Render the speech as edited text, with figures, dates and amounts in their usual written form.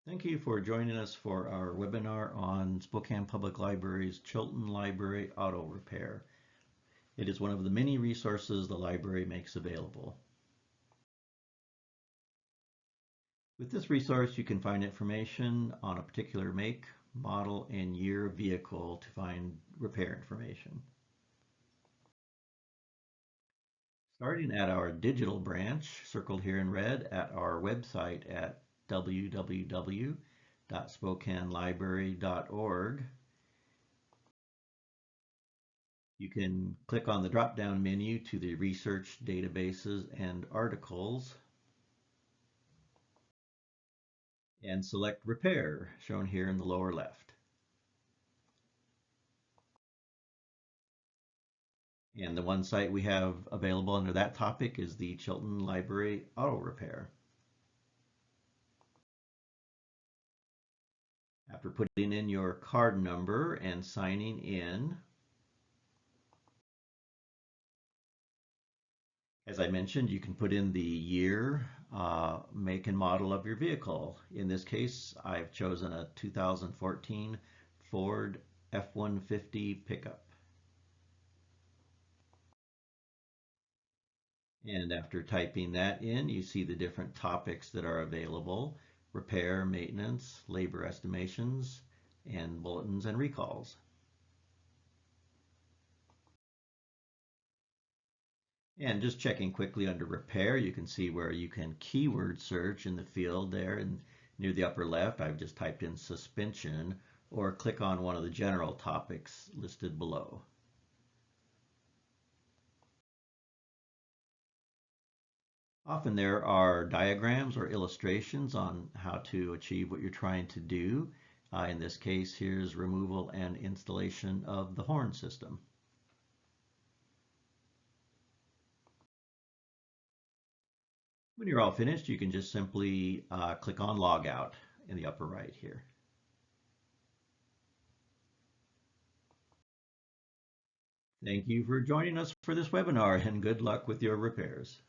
Thank you for joining us for our webinar on Spokane Public Library's Chilton Library Auto Repair. It is one of the many resources the library makes available. With this resource, you can find information on a particular make, model, and year of vehicle to find repair information. Starting at our digital branch, circled here in red, at our website at www.spokanelibrary.org, you can click on the drop-down menu to the research databases and articles and select repair, shown here in the lower left. And the one site we have available under that topic is the Chilton Library Auto Repair. After putting in your card number and signing in, as I mentioned, you can put in the year, make and model of your vehicle. In this case, I've chosen a 2014 Ford F-150 pickup. And after typing that in, you see the different topics that are available: repair, maintenance, labor estimations, and bulletins and recalls. And just checking quickly under repair, you can see where you can keyword search in the field there, and near the upper left, I've just typed in suspension, or click on one of the general topics listed below. Often there are diagrams or illustrations on how to achieve what you're trying to do. In this case, here's removal and installation of the horn system. When you're all finished, you can just simply click on Log Out in the upper right here. Thank you for joining us for this webinar, and good luck with your repairs.